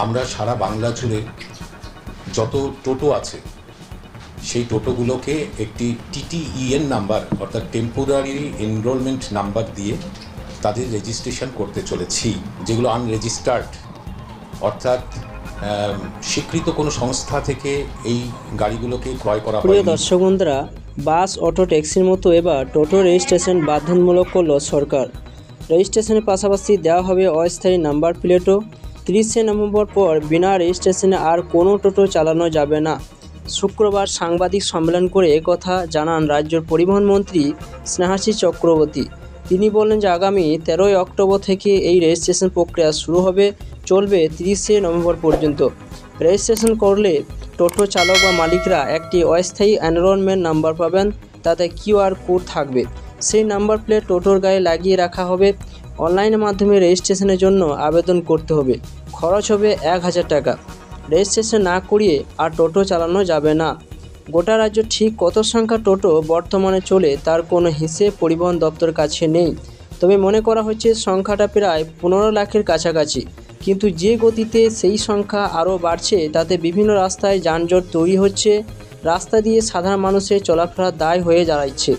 আমরা সারা বাংলা জুড়ে যত টোটো আছে সেই টোটোগুলোকে একটি TTEN নাম্বার অর্থাৎ টেম্পোরারি এনরোলমেন্ট নাম্বার দিয়ে তাদের রেজিস্ট্রেশন করতে চলেছি, যেগুলো আনরেজিস্টার্ড, অর্থাৎ স্বীকৃত কোনো সংস্থা থেকে এই গাড়িগুলোকে ক্রয় করা প্রিয় হয়নি। দর্শক বন্ধুরা, বাস, অটো, ট্যাক্সির মতো এবার টোটো রেজিস্ট্রেশন বাধ্যতামূলক করল সরকার। রেজিস্ট্রেশনের পাশাপাশি দেওয়া হবে অস্থায়ী নাম্বার প্লেটও। 30শে নভেম্বর পর বিনা রেজিস্ট্রেশনে আর কোনো টোটো চালানো যাবে না। শুক্রবার সাংবাদিক সম্মেলন করে একথা জানান রাজ্যের পরিবহন মন্ত্রী স্নেহাশিস চক্রবর্তী। তিনি বলেন যে আগামী 13ই অক্টোবর থেকে এই রেজিস্ট্রেশন প্রক্রিয়া শুরু হবে, চলবে 30শে নভেম্বর পর্যন্ত। রেজিস্ট্রেশন করলে টোটো চালক বা মালিকরা একটি অস্থায়ী এনরোলমেন্ট নাম্বার পাবেন, তাতে QR কোড থাকবে। সেই নাম্বার প্লেট টোটোর গায়ে লাগিয়ে রাখা হবে। অনলাইনের মাধ্যমে রেজিস্ট্রেশনের জন্য আবেদন করতে হবে। খরচ হবে 1000 টাকা। রেজিস্ট্রেশন না করিয়ে আর টোটো চালানো যাবে না। গোটা রাজ্য ঠিক কত সংখ্যা টোটো বর্তমানে চলে তার কোনো হিসেব পরিবহন দপ্তরের কাছে নেই, তবে মনে করা হচ্ছে সংখ্যাটা প্রায় 15 লাখের কাছাকাছি। কিন্তু যে গতিতে সেই সংখ্যা আরও বাড়ছে, তাতে বিভিন্ন রাস্তায় যানজট তৈরি হচ্ছে, রাস্তা দিয়ে সাধারণ মানুষের চলাফেরার দায় হয়ে দাঁড়াচ্ছে।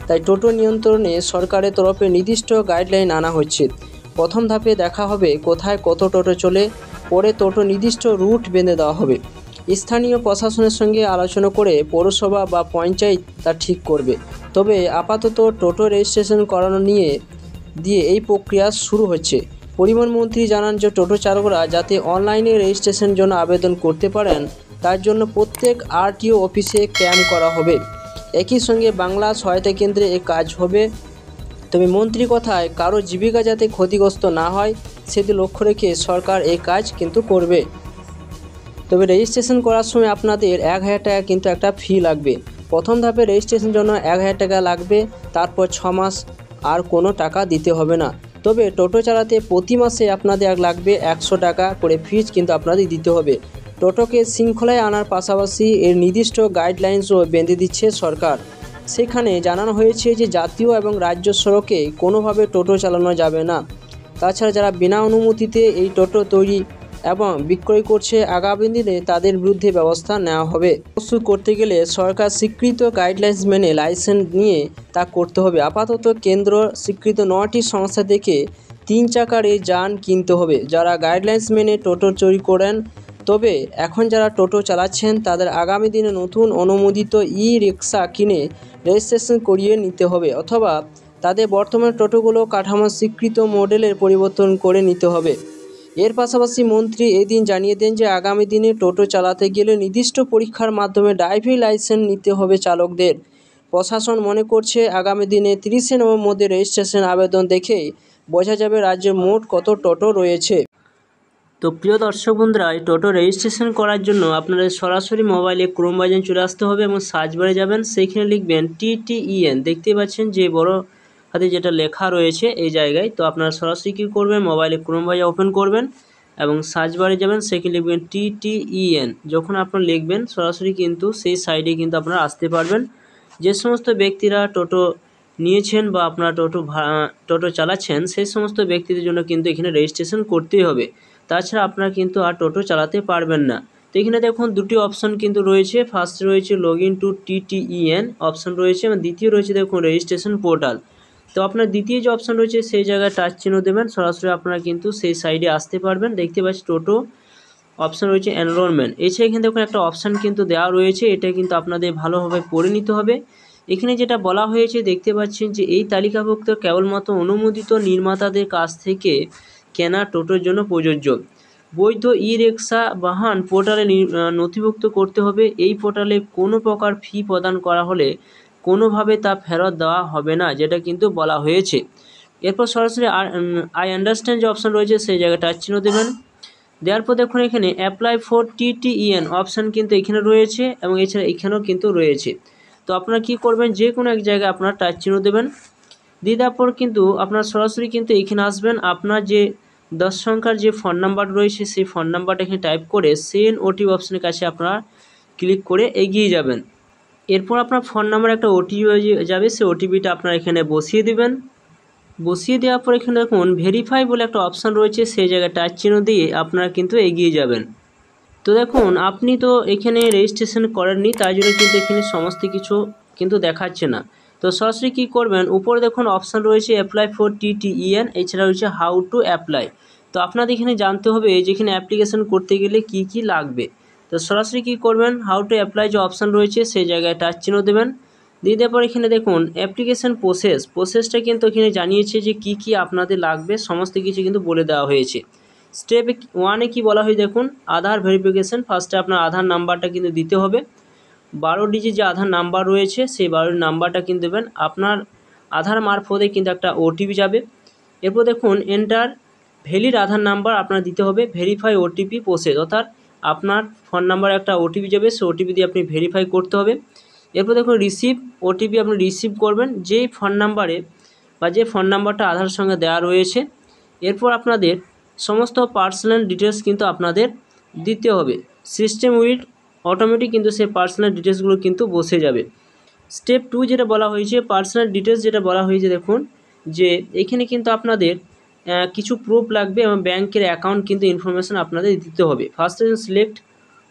তাই টোটো নিয়ন্ত্রণে সরকারের তরফে নির্দিষ্ট গাইডলাইন আনা হচ্ছে। প্রথম ধাপে দেখা হবে কোথায় কত টোটো চলে, পরে টোটো নির্দিষ্ট রুট বেঁধে দেওয়া হবে। স্থানীয় প্রশাসনের সঙ্গে আলোচনা করে পৌরসভা বা পঞ্চায়েত তা ঠিক করবে। তবে আপাতত টোটো রেজিস্ট্রেশন করানো দিয়ে এই প্রক্রিয়া শুরু হচ্ছে। পরিবহন মন্ত্রী জানান যে টোটো চালকরা যাতে অনলাইনে রেজিস্ট্রেশনের জন্য আবেদন করতে পারেন, তার জন্য প্রত্যেক RTO অফিসে ক্যাম্প করা হবে। একই সঙ্গে বাংলা সহায়তা কেন্দ্রে এই কাজ হবে। তবে মন্ত্রী কথায় কারো জীবিকা যাতে ক্ষতিগ্রস্ত না হয় সেটি লক্ষ্য রেখে সরকার এই কাজ কিন্তু করবে। তবে রেজিস্ট্রেশন করার সময় আপনাদের 1000 টাকা কিন্তু একটা ফি লাগবে। প্রথম ধাপে রেজিস্ট্রেশনের জন্য 1000 টাকা লাগবে, তারপর 6 মাস আর কোনো টাকা দিতে হবে না। তবে টোটো চালাতে প্রতি মাসে আপনাদের লাগবে 100 টাকা করে ফিজ কিন্তু আপনাদের দিতে হবে। টোটোকে শৃঙ্খলায় আনার পাশাপাশি এর নির্দিষ্ট গাইডলাইন্সও বেঁধে দিচ্ছে সরকার। সেখানে জানানো হয়েছে যে জাতীয় এবং রাজ্য সড়কে কোনোভাবে টোটো চালানো যাবে না। তাছাড়া যারা বিনা অনুমতিতে এই টোটো তৈরি এবং বিক্রয় করছে, আগামী দিনে তাদের বিরুদ্ধে ব্যবস্থা নেওয়া হবে। প্রস্তুত করতে গেলে সরকার স্বীকৃত গাইডলাইন্স মেনে লাইসেন্স নিয়ে তা করতে হবে। আপাতত কেন্দ্র স্বীকৃত 9টি সংস্থা থেকে 3 চাকার এই যান কিনতে হবে, যারা গাইডলাইন্স মেনে টোটো তৈরি করেন। তবে এখন যারা টোটো চালাচ্ছেন তাদের আগামী দিনে নতুন অনুমোদিত রিক্সা কিনে রেজিস্ট্রেশন করিয়ে নিতে হবে, অথবা তাদের বর্তমান টোটোগুলো কাঠামো স্বীকৃত মডেলের পরিবর্তন করে নিতে হবে। এর পাশাপাশি মন্ত্রী এদিন জানিয়ে দেন যে আগামী দিনে টোটো চালাতে গেলে নির্দিষ্ট পরীক্ষার মাধ্যমে ড্রাইভিং লাইসেন্স নিতে হবে চালকদের। প্রশাসন মনে করছে আগামী দিনে 30শে নভেম্বর মধ্যে রেজিস্ট্রেশন আবেদন দেখেই বোঝা যাবে রাজ্যে মোট কত টোটো রয়েছে। তো প্রিয় দর্শক বন্ধুরা, এই টোটো রেজিস্ট্রেশন করার জন্য আপনাদের সরাসরি মোবাইলে ক্রোম বাজারে চলে আসতে হবে এবং সার্চ বারে যাবেন, সেইখানে লিখবেন TTEN। দেখতে পাচ্ছেন যে বড় হাতে যেটা লেখা রয়েছে এই জায়গায়। তো আপনারা সরাসরি কী করবেন, মোবাইলে ক্রোম বাজার ওপেন করবেন এবং সার্চ বারে যাবেন, সেখানে লিখবেন TTEN। যখন আপনারা লিখবেন সরাসরি কিন্তু সেই সাইডে কিন্তু আপনারা আসতে পারবেন। যে সমস্ত ব্যক্তিরা টোটো নিয়েছেন বা আপনারা টোটো চালাচ্ছেন, সেই সমস্ত ব্যক্তিদের জন্য কিন্তু এখানে রেজিস্ট্রেশন করতেই হবে। তাছাড়া আপনারা কিন্তু আর টোটো চালাতে পারবেন না। তো এখানে দেখুন দুটি অপশান কিন্তু রয়েছে। ফার্স্ট রয়েছে লগইন টু TTEN অপশান রয়েছে এবং দ্বিতীয় রয়েছে দেখুন রেজিস্ট্রেশন পোর্টাল। তো আপনার দ্বিতীয় যে অপশান রয়েছে সেই জায়গায় টাচ চিহ্ন দেবেন, সরাসরি আপনারা কিন্তু সেই সাইডে আসতে পারবেন। দেখতে পাচ্ছি টোটো অপশান রয়েছে এনরোলমেন্ট। এছাড়া এখানে দেখুন একটা অপশান কিন্তু দেওয়া রয়েছে, এটা কিন্তু আপনাদের ভালোভাবে পড়ে নিতে হবে। এখানে যেটা বলা হয়েছে দেখতে পাচ্ছেন যে এই তালিকাভুক্ত কেবলমাত্র অনুমোদিত নির্মাতাদের কাছ থেকে কেনা টোটোর জন্য প্রযোজ্য। বৈধ রিক্সা বাহন পোর্টালে নথিভুক্ত করতে হবে। এই পোর্টালে কোনো প্রকার ফি প্রদান করা হলে কোনোভাবে তা ফেরত দেওয়া হবে না, যেটা কিন্তু বলা হয়েছে। এরপর সরাসরি আই আন্ডারস্ট্যান্ড যে অপশান রয়েছে সেই জায়গায় টাচ চিহ্ন দেবেন। দেওয়ার পর দেখুন এখানে অ্যাপ্লাই ফর TTEN অপশান কিন্তু এখানে রয়েছে এবং এছাড়া এখানেও কিন্তু রয়েছে। তো আপনারা কী করবেন, যে কোনো এক জায়গায় আপনারা টাচ চিহ্ন দেবেন। দিয়ে দেওয়ার পর কিন্তু আপনার সরাসরি কিন্তু এখানে আসবেন। আপনার যে 10 সংখ্যার যে ফোন নাম্বার রয়েছে সেই ফোন নাম্বারটা এখানে টাইপ করে সেন্ড OTP অপশানের কাছে আপনারা ক্লিক করে এগিয়ে যাবেন। এরপর আপনার ফোন নাম্বার একটা OTP যাবে, সেই OTPটা আপনারা এখানে বসিয়ে দেবেন। বসিয়ে দেওয়ার পর এখানে দেখুন ভেরিফাই বলে একটা অপশান রয়েছে, সেই জায়গায় টাচ চিহ্ন দিয়ে আপনারা কিন্তু এগিয়ে যাবেন। তো দেখুন আপনি তো এখানে রেজিস্ট্রেশন করেননি, তাই জন্য কিন্তু এখানে সমস্ত কিছু কিন্তু দেখাচ্ছে না। তো সরাসরি কী করবেন, উপরে দেখুন অপশান রয়েছে অ্যাপ্লাই ফর TTEN, এছাড়া রয়েছে হাউ টু অ্যাপ্লাই। তো আপনাদের এখানে জানতে হবে যেখানে অ্যাপ্লিকেশন করতে গেলে কি কি লাগবে। তো সরাসরি কী করবেন, হাউ টু অ্যাপ্লাই যে অপশান রয়েছে সেই জায়গায় টাচ চিহ্ন দেবেন। দিয়ে দেওয়ার পর এখানে দেখুন অ্যাপ্লিকেশন প্রসেসটা কিন্তু এখানে জানিয়েছে যে কি কি আপনাদের লাগবে, সমস্ত কিছু কিন্তু বলে দেওয়া হয়েছে। স্টেপ 1-এ কী বলা হয় দেখুন, আধার ভেরিফিকেশান। ফার্স্টে আপনার আধার নাম্বারটা কিন্তু দিতে হবে, 12 ডিজিট যে আধার নাম্বার রয়েছে সেই 12 নাম্বারটা কিন্তু দেবেন। আপনার আধার মারফতে কিন্তু একটা OTP যাবে। এরপর দেখুন এন্টার ভ্যালিড আধার নাম্বার আপনার দিতে হবে, ভেরিফাই OTP প্রসেস, অর্থাৎ আপনার ফোন নাম্বারে একটা OTP যাবে, সেই OTP দিয়ে আপনি ভেরিফাই করতে হবে। এরপর দেখুন রিসিভ OTP আপনি রিসিভ করবেন যেই ফোন নাম্বারে বা যে ফোন নাম্বারটা আধারের সঙ্গে দেওয়া রয়েছে। এরপর আপনাদের সমস্ত পার্সোনাল ডিটেলস কিন্তু আপনাদের দিতে হবে। সিস্টেম উইল অটোমেটিক কিন্তু সেই পার্সোনাল ডিটেলসগুলো কিন্তু বসে যাবে। স্টেপ 2 যেটা বলা হয়েছে পার্সোনাল ডিটেলস, যেটা বলা হয়েছে দেখুন যে এখানে কিন্তু আপনাদের কিছু প্রুফ লাগবে এবং ব্যাংকের অ্যাকাউন্ট কিন্তু ইনফরমেশান আপনাদের দিতে হবে। ফার্স্ট সিলেক্ট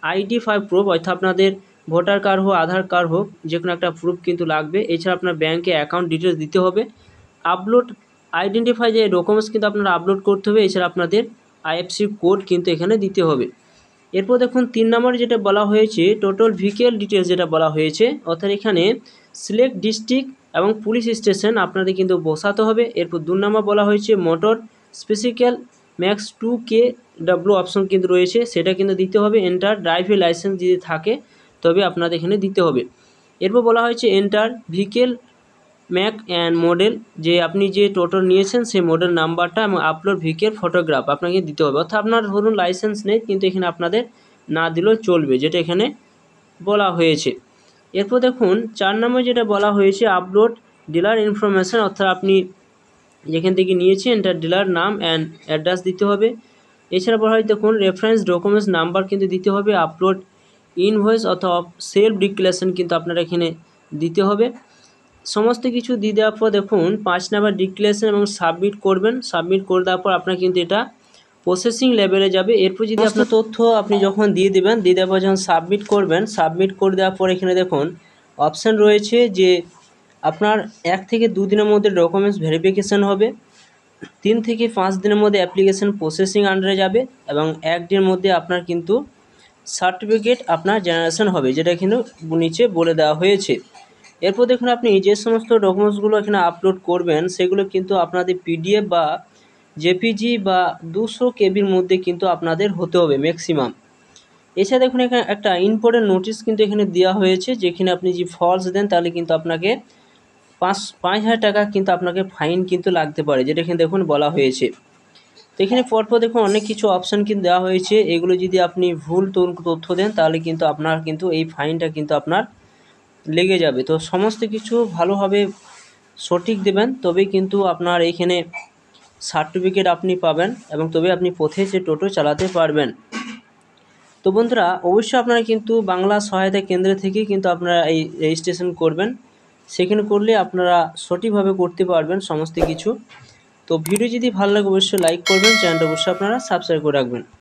ID5 প্রুফ, অর্থাৎ আপনাদের ভোটার কার্ড হোক আধার কার্ড হোক যে কোনো একটা প্রুফ কিন্তু লাগবে। এছাড়া আপনার ব্যাংকে অ্যাকাউন্ট ডিটেলস দিতে হবে। আপলোড আইডেন্টিফাই যে ডকুমেন্টস কিন্তু আপনারা আপলোড করতে হবে। এছাড়া আপনাদের IFSC কোড কিন্তু এখানে দিতে হবে। এরপর দেখুন 3 নম্বরে যেটা বলা হয়েছে টোটাল ভেহিক্যাল ডিটেলস যেটা বলা হয়েছে, অর্থাৎ এখানে সিলেক্ট ডিস্ট্রিক্ট এবং পুলিশ স্টেশন আপনাদের কিন্তু বসাতে হবে। এরপর 2 নম্বর বলা হয়েছে মোটর স্পেসিক্যাল ম্যাক্স 2 KW অপশন কিন্তু রয়েছে, সেটা কিন্তু দিতে হবে। এন্টার ড্রাইভিং লাইসেন্স যদি থাকে তবে আপনাদের এখানে দিতে হবে। এরপর বলা হয়েছে enter vehicle Mac and model, যে আপনি যে টোটো নিয়েছেন সেই মডেল নাম্বারটা এবং আপলোড ভেহিক্যাল ফটোগ্রাফ আপনাকে দিতে হবে। অর্থাৎ আপনার ধরুন লাইসেন্স নেই কিন্তু এখানে আপনাদের না দিলেও চলবে, যেটা এখানে বলা হয়েছে। এরপর দেখুন 4 নম্বর যেটা বলা হয়েছে আপলোড ডিলার ইনফরমেশান, অর্থাৎ আপনি যেখান থেকে নিয়েছেন তার ডিলার নাম অ্যান্ড অ্যাড্রেস দিতে হবে। এছাড়া বলা হয় দেখুন রেফারেন্স ডকুমেন্টস নাম্বার কিন্তু দিতে হবে। আপলোড ইনভয়েস অথবা সেলফ ডিক্লারেশন কিন্তু আপনারা এখানে দিতে হবে। সমস্ত কিছু দিয়ে দেওয়ার পর দেখুন 5 নাম্বার ডিক্লারেশন এবং সাবমিট করবেন। সাবমিট করে দেওয়ার পর আপনার কিন্তু এটা প্রসেসিং লেভেলে যাবে। এরপর যদি আপনার তথ্য আপনি যখন দিয়ে দেবেন, দিয়ে দেওয়ার পর যখন সাবমিট করবেন, সাবমিট করে দেওয়ার পর এখানে দেখুন অপশান রয়েছে যে আপনার 1 থেকে 2 দিনের মধ্যে ডকুমেন্টস ভেরিফিকেশান হবে, 3 থেকে 5 দিনের মধ্যে অ্যাপ্লিকেশান প্রসেসিং আন্ডারে যাবে এবং 1 দিনের মধ্যে আপনার কিন্তু সার্টিফিকেট আপনার জেনারেশন হবে, যেটা কিন্তু নিচে বলে দেওয়া হয়েছে। এরপর দেখুন আপনি যে সমস্ত ডকুমেন্টসগুলো এখানে আপলোড করবেন সেগুলো কিন্তু আপনাদের PDF বা JPG বা 200 KBর মধ্যে কিন্তু আপনাদের হতে হবে ম্যাক্সিমাম। এছাড়া দেখুন এখানে একটা ইম্পর্টেন্ট নোটিশ কিন্তু এখানে দেওয়া হয়েছে, যেখানে আপনি যদি ফলস দেন তাহলে কিন্তু আপনাকে 5,000 টাকা কিন্তু আপনাকে ফাইন কিন্তু লাগতে পারে, যেটা এখানে দেখুন বলা হয়েছে। তো এখানে পরপর দেখুন অনেক কিছু অপশান কিন্তু দেওয়া হয়েছে, এগুলো যদি আপনি ভুল তথ্য দেন তাহলে কিন্তু আপনার কিন্তু এই ফাইনটা কিন্তু আপনার লেগে যাবে। তো সমস্ত কিছু ভালোভাবে সঠিক দেবেন, তবেই কিন্তু আপনার এইখানে সার্টিফিকেট আপনি পাবেন এবং তবে আপনি পথে যে টোটো চালাতে পারবেন। তো বন্ধুরা অবশ্যই আপনারা কিন্তু বাংলা সহায়তা কেন্দ্র থেকে কিন্তু আপনারা এই রেজিস্ট্রেশন করবেন, সেখানে করলে আপনারা সঠিকভাবে করতে পারবেন সমস্ত কিছু। তো ভিডিও যদি ভালো লাগে অবশ্যই লাইক করবেন, চ্যানেলটা অবশ্যই আপনারা সাবস্ক্রাইব করে রাখবেন।